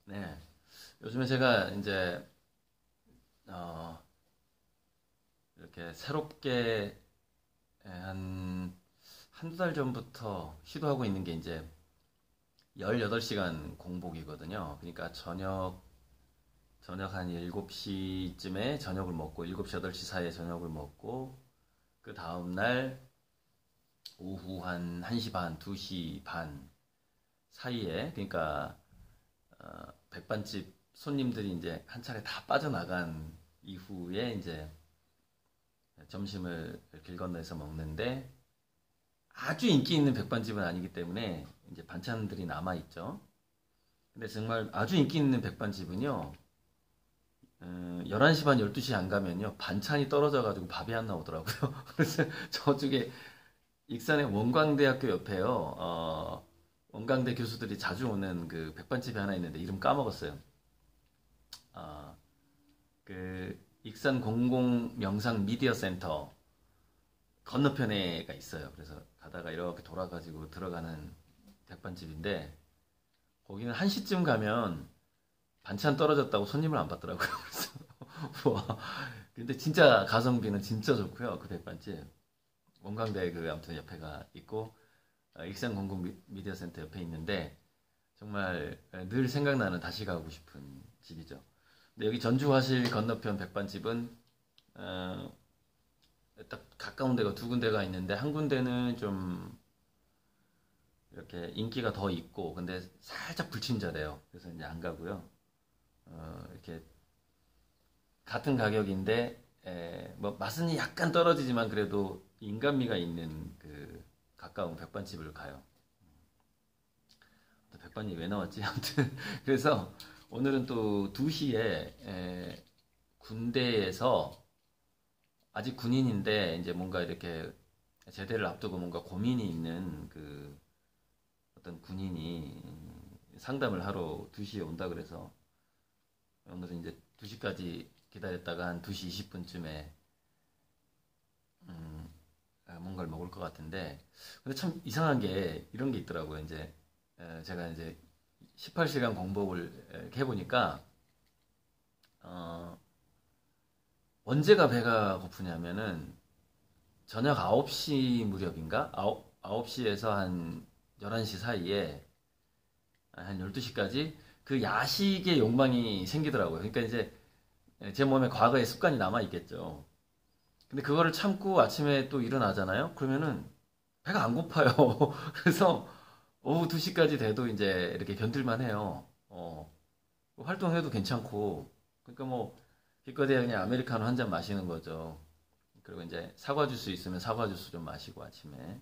네. 요즘에 제가 이제, 어, 이렇게 새롭게 한두 달 전부터 시도하고 있는 게 이제 18시간 공복이거든요. 그러니까 저녁 한 7시쯤에 저녁을 먹고, 7시, 8시 사이에 저녁을 먹고, 그 다음날 오후 한 1시 반, 2시 반 사이에, 그러니까 백반집 손님들이 이제 한 차례 다 빠져나간 이후에 이제 점심을 길 건너에서 먹는데 아주 인기 있는 백반집은 아니기 때문에 이제 반찬들이 남아 있죠. 근데 정말 아주 인기 있는 백반집은요, 11시 반, 12시 안 가면요, 반찬이 떨어져가지고 밥이 안 나오더라고요. 그래서 저쪽에 익산의 원광대학교 옆에요, 원광대 교수들이 자주 오는 그 백반집이 하나 있는데 이름 까먹었어요. 아, 그 익산 공공명상 미디어 센터 건너편에가 있어요. 그래서 가다가 이렇게 돌아가지고 들어가는 백반집인데 거기는 1시쯤 가면 반찬 떨어졌다고 손님을 안 받더라고요. 그래서 와, 근데 진짜 가성비는 진짜 좋고요. 그 백반집 원광대 그 아무튼 옆에가 있고 익산 공공 미디어 센터 옆에 있는데 정말 늘 생각나는 다시 가고 싶은 집이죠. 근데 여기 전주화실 건너편 백반집은 어, 딱 가까운 데가 두 군데가 있는데 한 군데는 좀 이렇게 인기가 더 있고 근데 살짝 불친절해요. 그래서 이제 안 가고요. 이렇게 같은 가격인데 뭐 맛은 약간 떨어지지만 그래도 인간미가 있는 그 가까운 백반집을 가요. 또 백반이 왜 나왔지? 아무튼 그래서 오늘은 또 2시에 군대에서 아직 군인인데 이제 뭔가 이렇게 제대를 앞두고 뭔가 고민이 있는 그 어떤 군인이 상담을 하러 2시에 온다 그래서 오늘은 이제 2시까지 기다렸다가 한 2시 20분쯤에 뭔가를 먹을 것 같은데 근데 참 이상한 게 이런 게 있더라고요. 이제 제가 이제 18시간 공복을 이렇게 해보니까 어, 언제가 배가 고프냐면은 저녁 9시 무렵인가? 9시에서 한 11시 사이에 한 12시까지 그 야식의 욕망이 생기더라고요. 그러니까 이제 제 몸에 과거의 습관이 남아 있겠죠. 근데 그거를 참고 아침에 또 일어나잖아요. 그러면은 배가 안 고파요. 그래서 오후 2시까지 돼도 이제 이렇게 견딜만 해요. 활동해도 괜찮고. 그러니까 뭐 기껏해야 그냥 아메리카노 한 잔 마시는 거죠. 그리고 이제 사과 주스 있으면 사과 주스 좀 마시고 아침에.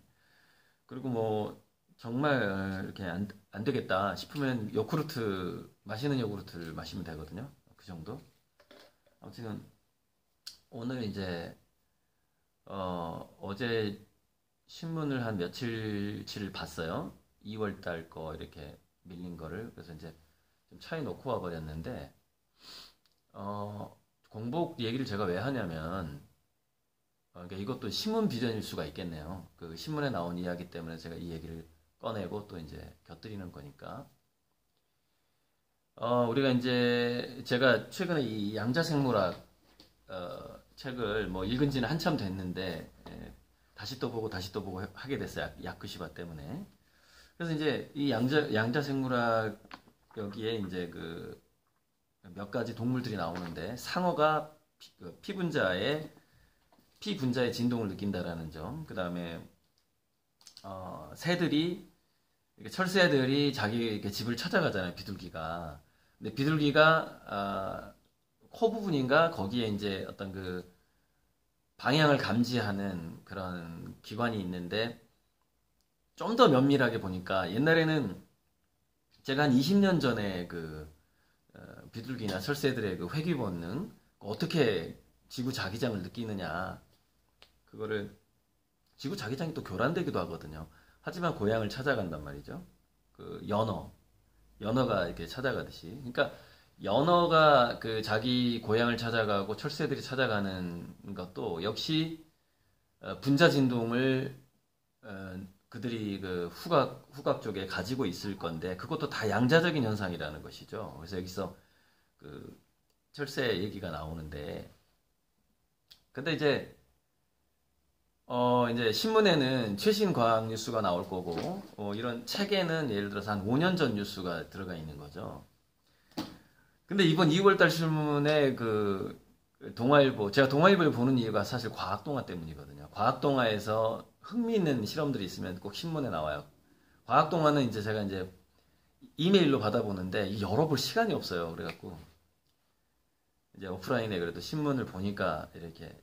그리고 뭐 정말 이렇게 안 되겠다 싶으면 요구르트 마시는 요구르트를 마시면 되거든요. 그 정도. 아무튼 오늘 이제 어제 신문을 한 며칠치를 봤어요. 2월 달 거 이렇게 밀린 거를. 그래서 이제 좀 차에 놓고 와 버렸는데 공복 얘기를 제가 왜 하냐면 그러니까 이것도 신문 비전일 수가 있겠네요. 그 신문에 나온 이야기 때문에 제가 이 얘기를 꺼내고 또 이제 곁들이는 거니까. 우리가 이제 제가 최근에 이 양자생물학 책을 뭐 읽은 지는 한참 됐는데 다시 또 보고 다시 또 보고 하게 됐어요. 야쿠시바 때문에. 그래서 이제 이 양자생물학 여기에 이제 그 몇 가지 동물들이 나오는데 상어가 피분자의 진동을 느낀다라는 점. 그 다음에 새들이 철새들이 자기 이렇게 집을 찾아가잖아요. 비둘기가. 근데 비둘기가 코 부분인가 거기에 이제 어떤 그 방향을 감지하는 그런 기관이 있는데 좀 더 면밀하게 보니까 옛날에는 제가 한 20년 전에 그 비둘기나 철새들의 그 회귀 본능 어떻게 지구 자기장을 느끼느냐 그거를 지구 자기장이 또 교란되기도 하거든요. 하지만 고향을 찾아간단 말이죠. 그 연어가 이렇게 찾아가듯이. 그러니까 연어가 그 자기 고향을 찾아가고 철새들이 찾아가는 것도 역시 분자 진동을 그들이 그 후각 쪽에 가지고 있을 건데 그것도 다 양자적인 현상이라는 것이죠. 그래서 여기서 그 철새 얘기가 나오는데 근데 이제 신문에는 최신 과학 뉴스가 나올 거고 이런 책에는 예를 들어서 한 5년 전 뉴스가 들어가 있는 거죠. 근데 이번 2월달 신문에 그 동아일보, 제가 동아일보를 보는 이유가 사실 과학동화 때문이거든요. 과학동화에서 흥미있는 실험들이 있으면 꼭 신문에 나와요. 과학동화는 이제 제가 이제 이메일로 받아보는데 열어볼 시간이 없어요. 그래갖고 이제 오프라인에 그래도 신문을 보니까 이렇게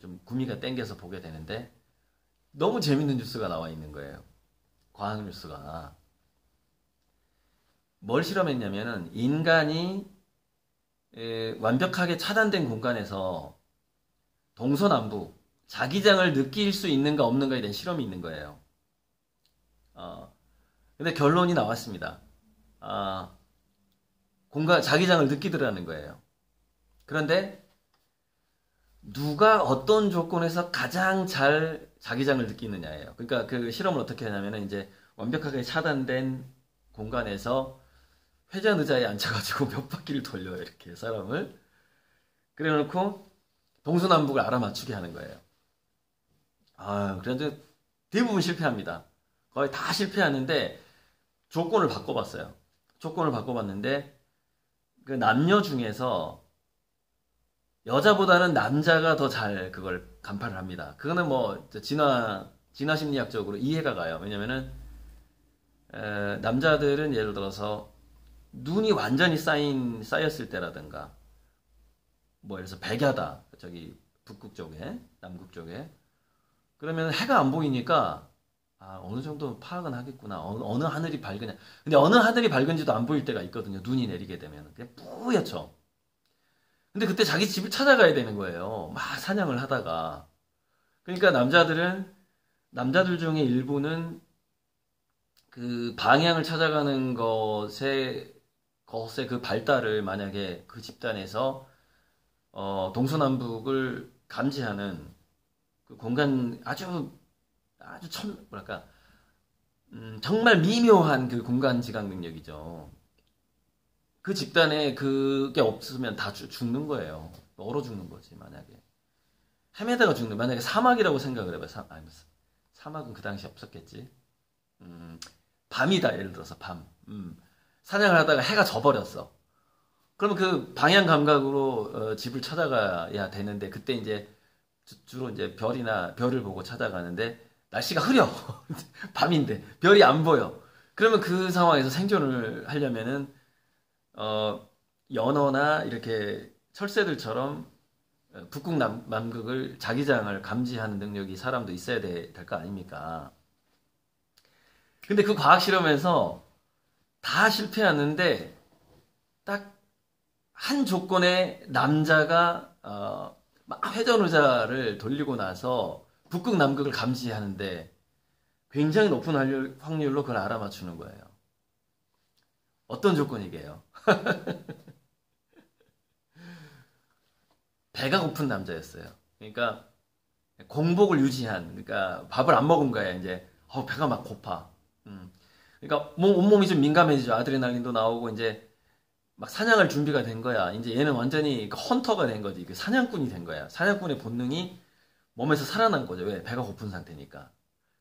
좀 구미가 땡겨서 보게 되는데 너무 재밌는 뉴스가 나와 있는 거예요. 과학 뉴스가. 뭘 실험했냐면은 인간이 완벽하게 차단된 공간에서 동서남북 자기장을 느낄 수 있는가 없는가에 대한 실험이 있는 거예요. 근데 결론이 나왔습니다. 자기장을 느끼더라는 거예요. 그런데 누가 어떤 조건에서 가장 잘 자기장을 느끼느냐예요. 그러니까 그 실험을 어떻게 하냐면은 이제 완벽하게 차단된 공간에서 회전 의자에 앉아가지고 몇 바퀴를 돌려요. 이렇게 사람을. 그래 놓고 동서남북을 알아맞추게 하는 거예요. 그런데 대부분 실패합니다. 거의 다 실패하는데 조건을 바꿔봤어요. 조건을 바꿔봤는데 그 남녀 중에서 여자보다는 남자가 더 잘 그걸 간파를 합니다. 그거는 뭐 진화 심리학적으로 이해가 가요. 왜냐면은 남자들은 예를 들어서 눈이 완전히 쌓였을 때라든가 뭐 예를 들어서 백야다 저기 북극 쪽에 남극 쪽에 그러면 해가 안 보이니까 어느 정도 파악은 하겠구나. 어느 하늘이 밝으냐. 근데 어느 하늘이 밝은지도 안 보일 때가 있거든요. 눈이 내리게 되면 그냥 뿌옇죠. 근데 그때 자기 집을 찾아가야 되는 거예요. 막 사냥을 하다가. 그러니까 남자들 중에 일부는 그 방향을 찾아가는 것의 그 발달을 만약에 그 집단에서 동서남북을 감지하는 그 공간 뭐랄까 정말 미묘한 그 공간 지각 능력이죠. 그 집단에 그게 없으면 다 죽는 거예요. 얼어 죽는 거지 만약에 헤매다가 죽는 만약에 사막이라고 생각을 해봐요. 사막은 그 당시 없었겠지. 밤이다 예를 들어서 밤 사냥을 하다가 해가 져버렸어. 그러면 그 방향 감각으로 집을 찾아가야 되는데 그때 이제 주로 이제 별을 보고 찾아가는데 날씨가 흐려. 밤인데 별이 안 보여. 그러면 그 상황에서 생존을 하려면은 연어나 이렇게 철새들처럼 북극 남극을 자기장을 감지하는 능력이 사람도 있어야 될 거 아닙니까? 근데 그 과학 실험에서 다 실패하는데 딱 한 조건에 남자가 막 회전 의자를 돌리고 나서 북극 남극을 감지하는데 굉장히 높은 확률로 그걸 알아맞추는 거예요. 어떤 조건이게요? 배가 고픈 남자였어요. 그러니까 공복을 유지한, 그러니까 밥을 안 먹은 거예요. 이제 배가 막 고파. 그러니까 온몸이 좀 민감해지죠. 아드레날린도 나오고 이제 막 사냥할 준비가 된 거야. 이제 얘는 완전히 헌터가 된 거지. 그 사냥꾼이 된 거야. 사냥꾼의 본능이 몸에서 살아난 거죠. 왜? 배가 고픈 상태니까.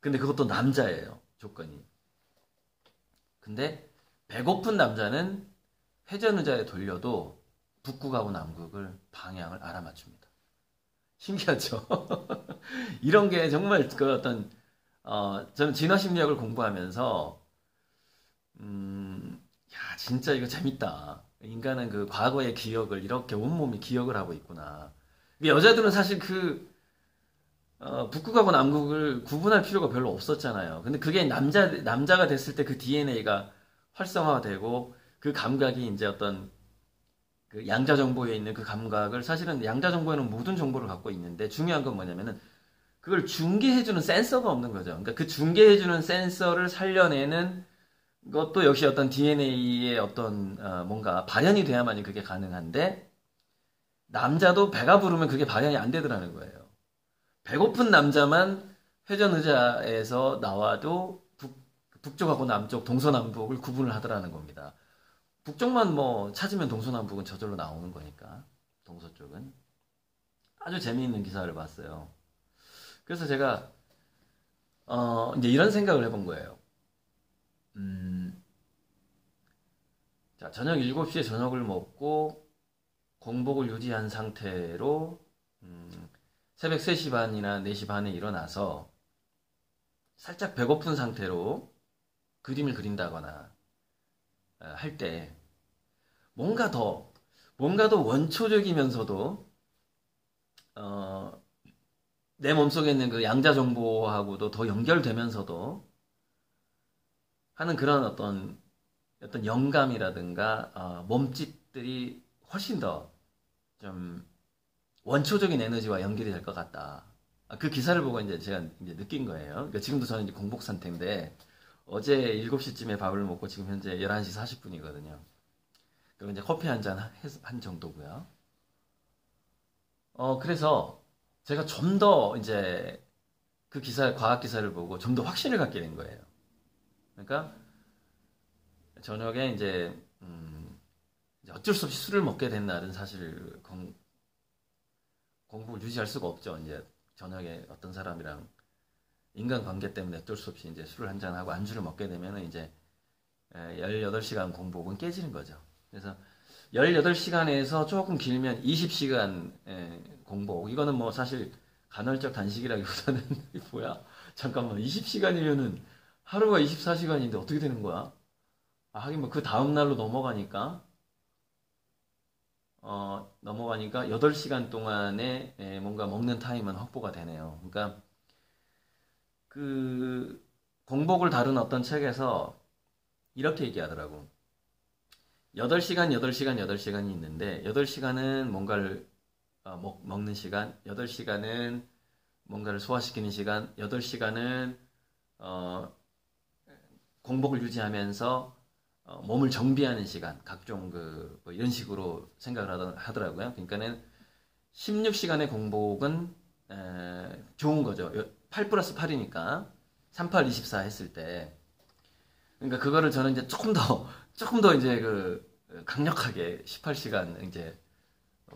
근데 그것도 남자예요. 조건이. 근데 배고픈 남자는 회전 의자에 돌려도 북극하고 남극을 방향을 알아맞춥니다. 신기하죠? 이런 게 정말 그 어떤 저는 진화 심리학을 공부하면서 진짜 이거 재밌다. 인간은 그 과거의 기억을 이렇게 온몸이 기억을 하고 있구나. 여자들은 사실 북극하고 남극을 구분할 필요가 별로 없었잖아요. 근데 그게 남자가 됐을 때 그 DNA가 활성화되고 그 감각이 이제 어떤 그 양자 정보에 있는 그 감각을 사실은 양자 정보에는 모든 정보를 갖고 있는데 중요한 건 뭐냐면은 그걸 중계해주는 센서가 없는 거죠. 그러니까 그 중계해주는 센서를 살려내는 것도 역시 어떤 DNA의 어떤 뭔가 발현이 돼야만이 그게 가능한데 남자도 배가 부르면 그게 발현이 안 되더라는 거예요. 배고픈 남자만 회전 의자에서 나와도 북쪽하고 남쪽, 동서남북을 구분을 하더라는 겁니다. 북쪽만 뭐 찾으면 동서남북은 저절로 나오는 거니까, 동서쪽은. 아주 재미있는 기사를 봤어요. 그래서 제가, 이제 이런 생각을 해본 거예요. 자, 저녁 7시에 저녁을 먹고, 공복을 유지한 상태로, 새벽 3시 반이나 4시 반에 일어나서, 살짝 배고픈 상태로 그림을 그린다거나, 할 때, 뭔가 더 원초적이면서도, 내 몸속에 있는 그 양자 정보하고도 더 연결되면서도 하는 그런 어떤 영감이라든가, 몸짓들이 훨씬 더 좀 원초적인 에너지와 연결이 될 것 같다. 그 기사를 보고 이제 제가 이제 느낀 거예요. 그러니까 지금도 저는 이제 공복 상태인데, 어제 7시쯤에 밥을 먹고 지금 현재 11시 40분이거든요. 그리고 이제 커피 한 잔 한 정도고요. 그래서 제가 좀 더 이제 그 과학 기사를 보고 좀 더 확신을 갖게 된 거예요. 그러니까 저녁에 이제 어쩔 수 없이 술을 먹게 된 날은 사실 공복을 유지할 수가 없죠. 이제 저녁에 어떤 사람이랑 인간관계 때문에 어쩔 수 없이 이제 술을 한 잔하고 안주를 먹게 되면은 이제 18시간 공복은 깨지는 거죠. 그래서 18시간에서 조금 길면 20시간 공복. 이거는 뭐 사실 간헐적 단식이라기보다는 뭐야? 잠깐만 20시간이면은 하루가 24시간인데 어떻게 되는 거야? 하긴 뭐 그 다음 날로 넘어가니까 8시간 동안에 뭔가 먹는 타임은 확보가 되네요. 그러니까 그 공복을 다룬 어떤 책에서 이렇게 얘기하더라고. 8시간, 8시간, 8시간이 있는데 8시간은 뭔가를 먹는 시간, 8시간은 뭔가를 소화시키는 시간, 8시간은 공복을 유지하면서 몸을 정비하는 시간, 각종 뭐 이런 식으로 생각을 하더라고요. 그러니까는 16시간의 공복은 좋은 거죠. 8 플러스 8이니까 38, 24 했을 때. 그러니까 그거를 저는 이제 조금 더 이제 강력하게 18시간 이제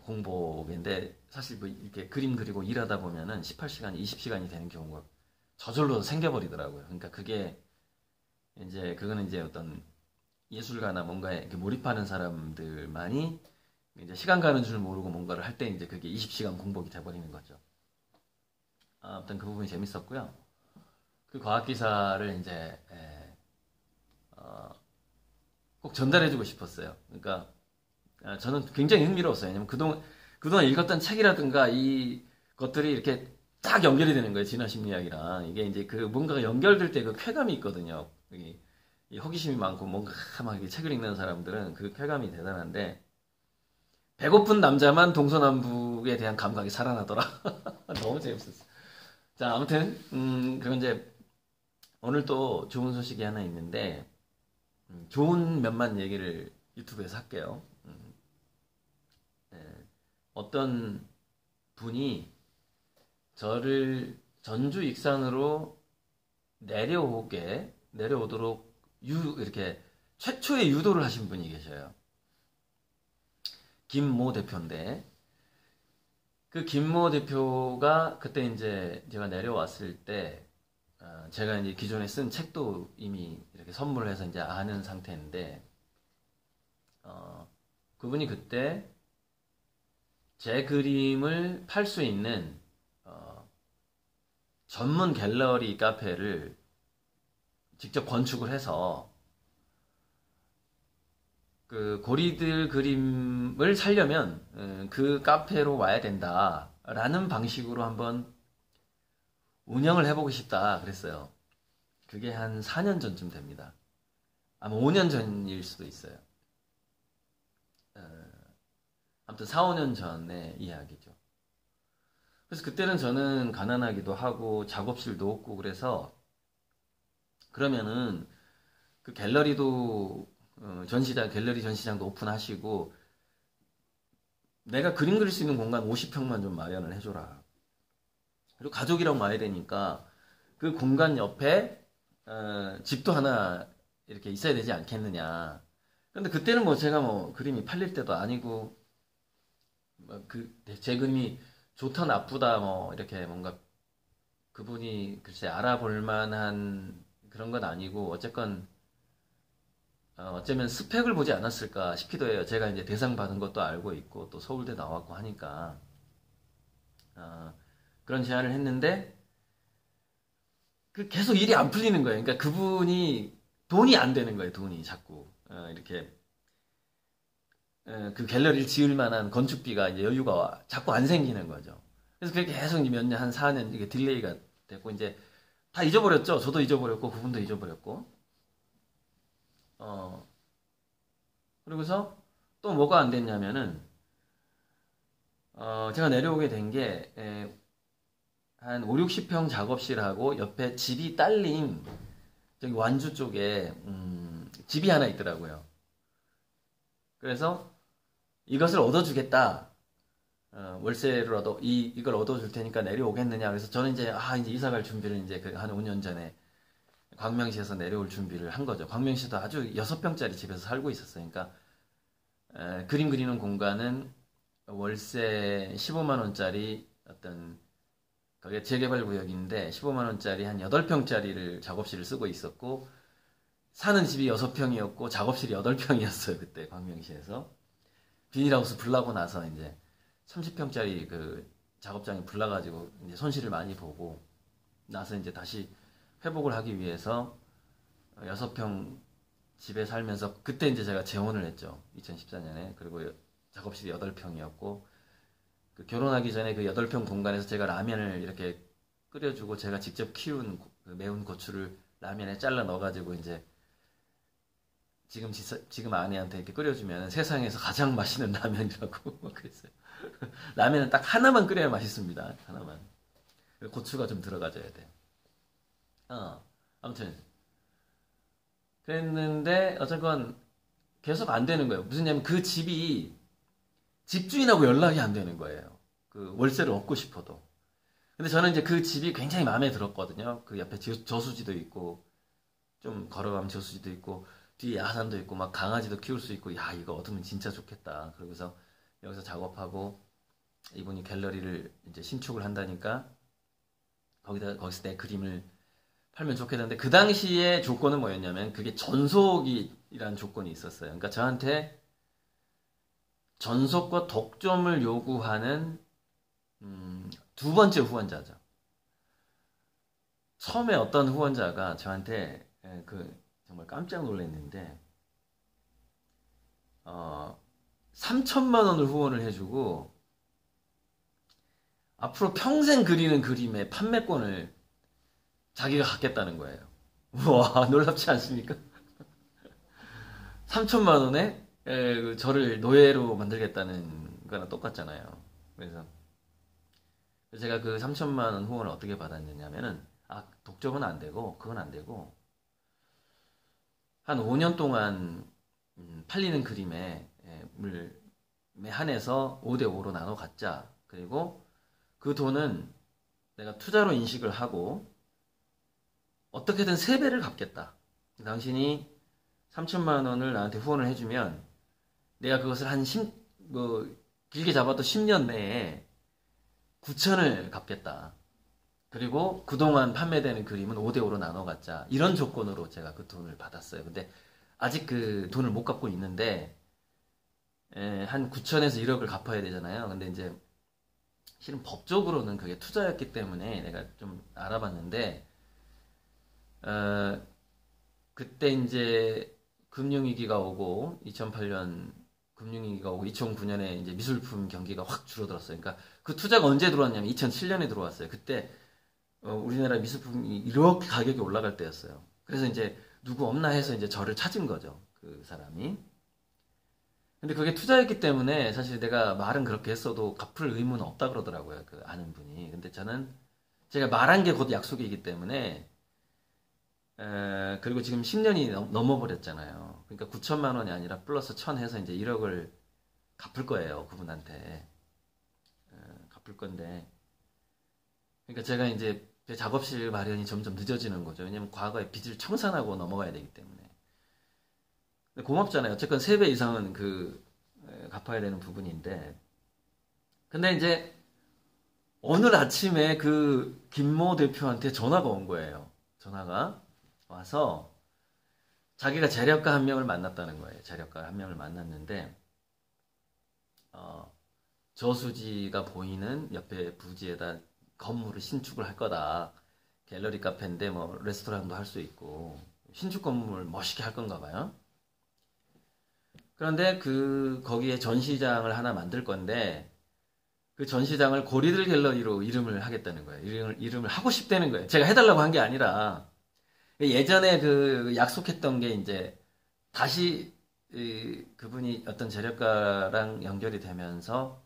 공복인데, 사실 뭐 이렇게 그림 그리고 일하다 보면은 18시간, 20시간이 되는 경우가 저절로 생겨버리더라고요. 그러니까 그거는 이제 어떤 예술가나 뭔가에 이렇게 몰입하는 사람들만이 이제 시간 가는 줄 모르고 뭔가를 할 때 이제 그게 20시간 공복이 돼버리는 거죠. 아무튼 그 부분이 재밌었고요. 그 과학 기사를 이제 꼭 전달해주고 싶었어요. 그러니까 저는 굉장히 흥미로웠어요. 왜냐면 그동안 읽었던 책이라든가 이 것들이 이렇게 딱 연결이 되는 거예요. 진화 심리학이랑. 이게 이제 그 뭔가가 연결될 때 그 쾌감이 있거든요. 이 호기심이 많고 뭔가 막 이렇게 책을 읽는 사람들은 그 쾌감이 대단한데, 배고픈 남자만 동서남북에 대한 감각이 살아나더라. 너무 재밌었어. 자, 아무튼 그건 이제 오늘 또 좋은 소식이 하나 있는데, 좋은 몇만 얘기를 유튜브에서 할게요. 어떤 분이 저를 전주 익산으로 내려오도록 이렇게 최초의 유도를 하신 분이 계셔요. 김모 대표인데, 그 김모 대표가 그때 이제 제가 내려왔을 때, 제가 이제 기존에 쓴 책도 이미 이렇게 선물을 해서 이제 아는 상태인데, 그분이 그때 제 그림을 팔 수 있는 전문 갤러리 카페를 직접 건축을 해서 그 고리들 그림을 살려면 그 카페로 와야 된다라는 방식으로 한번 운영을 해보고 싶다 그랬어요. 그게 한 4년 전쯤 됩니다. 아마 5년 전일 수도 있어요. 아무튼 4, 5년 전의 이야기죠. 그래서 그때는 저는 가난하기도 하고 작업실도 없고 그래서, 그러면은 그 갤러리도 갤러리 전시장도 오픈하시고 내가 그림 그릴 수 있는 공간 50평만 좀 마련을 해줘라. 그리고 가족이랑 와야 되니까 그 공간 옆에 집도 하나 이렇게 있어야 되지 않겠느냐. 근데 그때는 뭐 제가 뭐 그림이 팔릴 때도 아니고 제 그림이 좋다 나쁘다 뭐 이렇게 뭔가 그분이 글쎄 알아볼 만한 그런 건 아니고 어쨌건 어쩌면 스펙을 보지 않았을까 싶기도 해요. 제가 이제 대상 받은 것도 알고 있고 또 서울대 나왔고 하니까 그런 제안을 했는데 계속 일이 안 풀리는 거예요. 그러니까 그분이 돈이 안 되는 거예요. 돈이 자꾸 이렇게 그 갤러리를 지을 만한 건축비가 이제 여유가 자꾸 안 생기는 거죠. 그래서 그렇게 계속 몇 년, 한 4년 이게 딜레이가 됐고 이제 다 잊어버렸죠. 저도 잊어버렸고 그분도 잊어버렸고. 그리고서 또 뭐가 안 됐냐면은 제가 내려오게 된 게 한 5, 60평 작업실하고 옆에 집이 딸린 저기 완주 쪽에 집이 하나 있더라고요. 그래서 이것을 얻어주겠다. 월세를 이걸 얻어줄 테니까 내려오겠느냐. 그래서 저는 이제 이사 갈 준비를 이제 한 5년 전에 광명시에서 내려올 준비를 한 거죠. 광명시도 아주 6평짜리 집에서 살고 있었어요. 그러니까 그림 그리는 공간은 월세 15만 원짜리 어떤 거기에 재개발 구역인데 15만 원짜리 한 8평짜리를 작업실을 쓰고 있었고 사는 집이 6평이었고 작업실이 8평이었어요. 그때 광명시에서 비닐하우스 불나고 나서 이제 30평짜리 그 작업장이 불나가지고 이제 손실을 많이 보고 나서 이제 다시 회복을 하기 위해서 6평 집에 살면서 그때 이제 제가 재혼을 했죠. 2014년에. 그리고 작업실이 8평이었고 그 결혼하기 전에 그 8평 공간에서 제가 라면을 이렇게 끓여주고 제가 직접 키운 그 매운 고추를 라면에 잘라 넣어가지고 이제 지금 아내한테 이렇게 끓여주면 세상에서 가장 맛있는 라면이라고 그랬어요. 라면은 딱 하나만 끓여야 맛있습니다. 하나만. 고추가 좀 들어가줘야 돼. 아무튼 그랬는데 어쨌건 계속 안 되는 거예요. 무슨 냐면 그 집이 집주인하고 연락이 안 되는 거예요. 그 월세를 얻고 싶어도. 근데 저는 이제 그 집이 굉장히 마음에 들었거든요. 그 옆에 저수지도 있고 좀 걸어가면 저수지도 있고 뒤에 야산도 있고 막 강아지도 키울 수 있고 야 이거 얻으면 진짜 좋겠다. 그러고서 여기서 작업하고 이분이 갤러리를 이제 신축을 한다니까 거기서 내 그림을 팔면 좋겠는데 그 당시에 조건은 뭐였냐면 그게 전속이라는 조건이 있었어요. 그러니까 저한테 전속과 독점을 요구하는 두 번째 후원자죠. 처음에 어떤 후원자가 저한테 정말 깜짝 놀랐는데 3천만 원을 후원을 해주고 앞으로 평생 그리는 그림의 판매권을 자기가 갖겠다는 거예요. 우와 놀랍지 않습니까? 3천만 원에 저를 노예로 만들겠다는 거랑 똑같잖아요. 그래서 제가 그 3천만 원 후원을 어떻게 받았느냐면은 독점은 안 되고 그건 안 되고 한 5년 동안 팔리는 그림에 한해서 5대5로 나눠 갖자. 그리고 그 돈은 내가 투자로 인식을 하고 어떻게든 3배를 갚겠다. 당신이 3천만 원을 나한테 후원을 해주면 내가 그것을 길게 잡아도 10년 내에 9천을 갚겠다. 그리고 그동안 판매되는 그림은 5대5로 나눠 갖자. 이런 조건으로 제가 그 돈을 받았어요. 근데 아직 그 돈을 못 갚고 있는데 한 9천에서 1억을 갚아야 되잖아요. 근데 이제 실은 법적으로는 그게 투자였기 때문에 내가 좀 알아봤는데 그때 이제 금융위기가 오고 2008년 금융위기가 오고 2009년에 이제 미술품 경기가 확 줄어들었어요. 그러니까 그 투자가 언제 들어왔냐면 2007년에 들어왔어요. 그때 우리나라 미술품이 이렇게 가격이 올라갈 때였어요. 그래서 이제 누구 없나 해서 이제 저를 찾은 거죠. 그 사람이. 근데 그게 투자였기 때문에 사실 내가 말은 그렇게 했어도 갚을 의무는 없다 그러더라고요. 그 아는 분이. 근데 저는 제가 말한 게 곧 약속이기 때문에 그리고 지금 10년이 넘어버렸잖아요. 그러니까 9천만 원이 아니라 플러스 1,000 해서 이제 1억을 갚을 거예요. 그분한테. 갚을 건데. 그러니까 제가 이제 제 작업실 마련이 점점 늦어지는 거죠. 왜냐면 과거에 빚을 청산하고 넘어가야 되기 때문에. 근데 고맙잖아요. 어쨌건 3배 이상은 갚아야 되는 부분인데. 근데 이제 오늘 아침에 그 김모 대표한테 전화가 온 거예요. 전화가 와서 자기가 재력가 한 명을 만났다는 거예요. 재력가 한 명을 만났는데 저수지가 보이는 옆에 부지에다 건물을 신축을 할 거다. 갤러리 카페인데 뭐 레스토랑도 할 수 있고 신축 건물 멋있게 할 건가 봐요. 그런데 거기에 전시장을 하나 만들 건데 그 전시장을 고리들 갤러리로 이름을 하겠다는 거예요. 이름을 하고 싶다는 거예요. 제가 해달라고 한 게 아니라 예전에 약속했던 게 이제 다시 그분이 어떤 재력가랑 연결이 되면서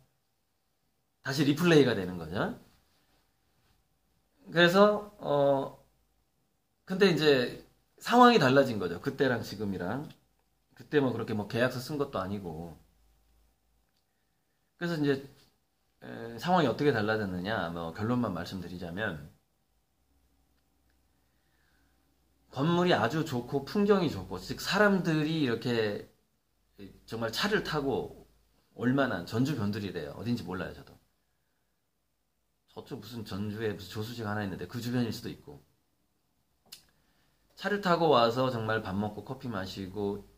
다시 리플레이가 되는 거죠. 그래서 근데 이제 상황이 달라진 거죠. 그때랑 지금이랑. 그때 뭐 그렇게 뭐 계약서 쓴 것도 아니고. 그래서 이제 상황이 어떻게 달라졌느냐, 뭐 결론만 말씀드리자면 건물이 아주 좋고 풍경이 좋고, 즉 사람들이 이렇게 정말 차를 타고 올만한 전주 변두리래요. 어딘지 몰라요, 저도. 저쪽 무슨 전주에 무슨 조수지가 하나 있는데 그 주변일 수도 있고. 차를 타고 와서 정말 밥 먹고 커피 마시고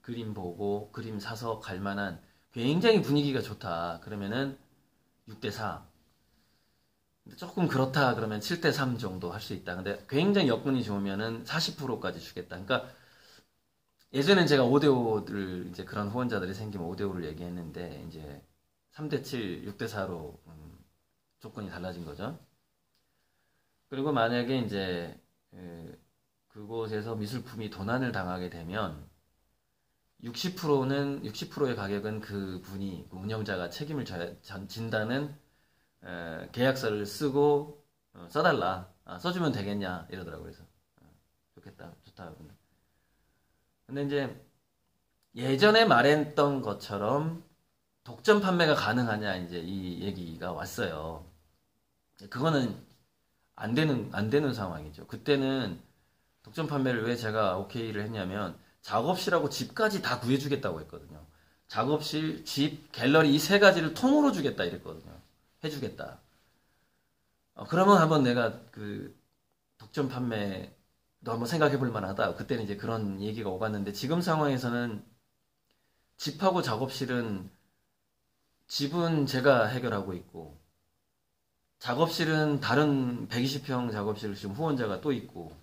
그림 보고 그림 사서 갈 만한 굉장히 분위기가 좋다. 그러면은 6대4. 조금 그렇다 그러면 7대3 정도 할 수 있다. 근데 굉장히 여건이 좋으면은 40%까지 주겠다. 그러니까 예전엔 제가 5대5를 이제 그런 후원자들이 생기면 5대5를 얘기했는데 이제 3대7, 6대4로 조건이 달라진 거죠. 그리고 만약에 이제 그곳에서 미술품이 도난을 당하게 되면 60%의 가격은 그 분이 운영자가 책임을 진다는 계약서를 쓰고 써달라. 써주면 되겠냐 이러더라고요. 그래서 좋겠다, 좋다. 근데 이제 예전에 말했던 것처럼 독점 판매가 가능하냐 이제 이 얘기가 왔어요. 그거는 안 되는 상황이죠. 그때는 독점 판매를 왜 제가 오케이를 했냐면 작업실하고 집까지 다 구해주겠다고 했거든요. 작업실, 집, 갤러리 이 3가지를 통으로 주겠다 이랬거든요. 해주겠다. 그러면 한번 내가 독점 판매도 한번 생각해 볼 만하다. 그때는 이제 그런 얘기가 오갔는데 지금 상황에서는 집하고 작업실은 집은 제가 해결하고 있고 작업실은 다른 120평 작업실 지금 후원자가 또 있고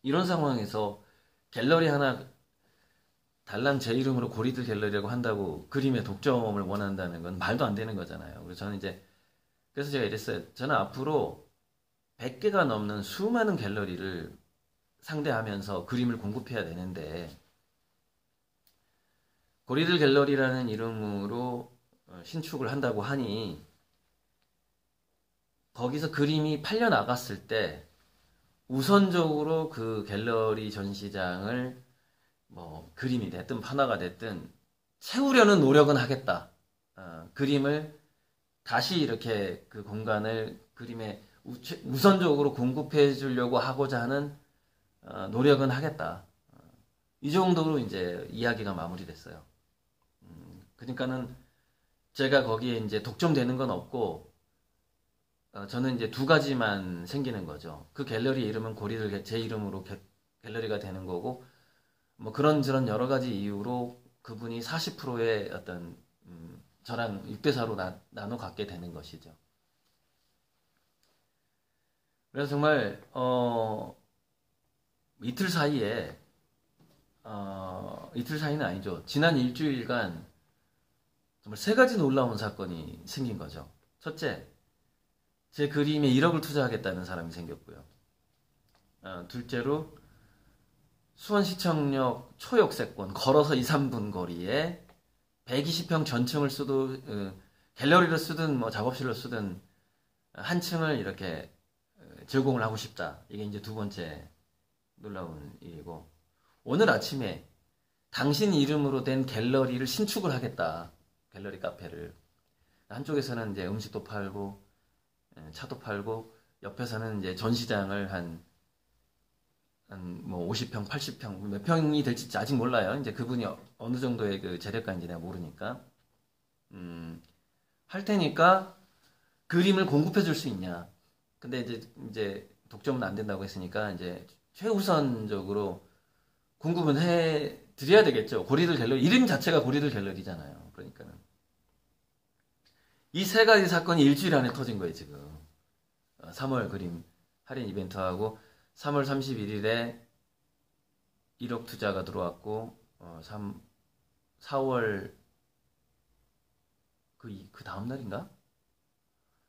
이런 상황에서 갤러리 하나 달랑 제 이름으로 고리들 갤러리라고 한다고 그림의 독점을 원한다는 건 말도 안 되는 거잖아요. 그래서 저는 그래서 제가 이랬어요. 저는 앞으로 100개가 넘는 수많은 갤러리를 상대하면서 그림을 공급해야 되는데 고리들 갤러리라는 이름으로 신축을 한다고 하니 거기서 그림이 팔려 나갔을 때 우선적으로 그 갤러리 전시장을 뭐 그림이 됐든 판화가 됐든 채우려는 노력은 하겠다. 그림을 다시 이렇게 그 공간을 그림에 우선적으로 공급해 주려고 하고자 하는 노력은 하겠다. 이 정도로 이제 이야기가 마무리됐어요. 그러니까는 제가 거기에 이제 독점되는 건 없고 저는 이제 2가지만 생기는 거죠. 그 갤러리 이름은 고리들 제 이름으로 갤러리가 되는 거고 뭐 그런저런 여러 가지 이유로 그분이 40%의 어떤 저랑 6대4로 나눠 갖게 되는 것이죠. 그래서 정말 이틀 사이에 이틀 사이는 아니죠. 지난 일주일간 정말 3가지 놀라운 사건이 생긴 거죠. 첫째, 제 그림에 1억을 투자하겠다는 사람이 생겼고요. 둘째로 수원시청역 초역세권 걸어서 2, 3분 거리에 120평 전층을 써도 갤러리로 쓰든 뭐 작업실로 쓰든 한 층을 이렇게 제공을 하고 싶다. 이게 이제 2번째 놀라운 일이고 오늘 아침에 당신 이름으로 된 갤러리를 신축을 하겠다. 갤러리 카페를 한쪽에서는 이제 음식도 팔고 차도 팔고 옆에서는 이제 전시장을 한 뭐 50평, 80평, 몇 평이 될지 아직 몰라요. 이제 그분이 어느 정도의 그 재력가인지 내가 모르니까. 할 테니까 그림을 공급해 줄 수 있냐. 근데 이제 독점은 안 된다고 했으니까 이제 최우선적으로 공급은 해 드려야 되겠죠. 고리들 갤러리 이름 자체가 고리들 갤러리잖아요. 그러니까는 이 세 가지 사건이 일주일 안에 터진 거예요, 지금. 3월 그림 할인 이벤트하고 3월 31일에 1억 투자가 들어왔고 4월 그 다음 날인가?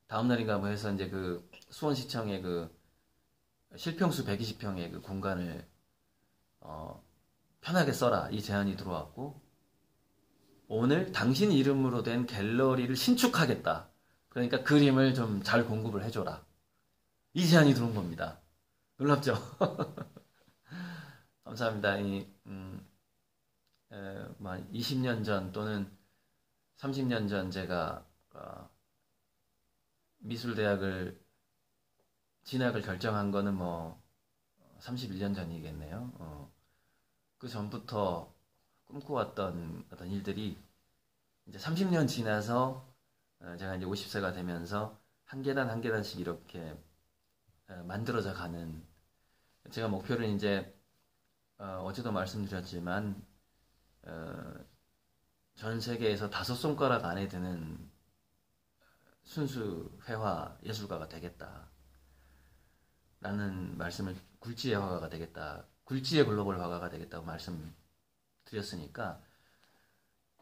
다음 날인가 뭐 해서 이제 그 수원시청의 그 실평수 120평의 그 공간을 편하게 써라 이 제안이 들어왔고 오늘 당신 이름으로 된 갤러리를 신축하겠다. 그러니까 그림을 좀 잘 공급을 해줘라. 이 제안이 들어온 겁니다. 놀랍죠? 감사합니다. 20년 전 또는 30년 전 제가 미술대학을 진학을 결정한 거는 뭐 31년 전이겠네요. 그 전부터 꿈꿔왔던 어떤 일들이 이제 30년 지나서 제가 이제 50세가 되면서 한 계단 한 계단씩 이렇게 만들어져 가는 제가 목표는 이제 어제도 말씀드렸지만 전 세계에서 5손가락 안에 드는 순수 회화 예술가가 되겠다 라는 말씀을 굴지의 화가가 되겠다 굴지의 글로벌 화가가 되겠다고 말씀드렸으니까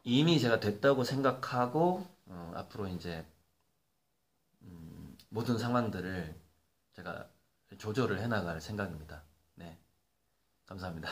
이미 제가 됐다고 생각하고 앞으로 이제 모든 상황들을 제가 조절을 해나갈 생각입니다. 네, 감사합니다.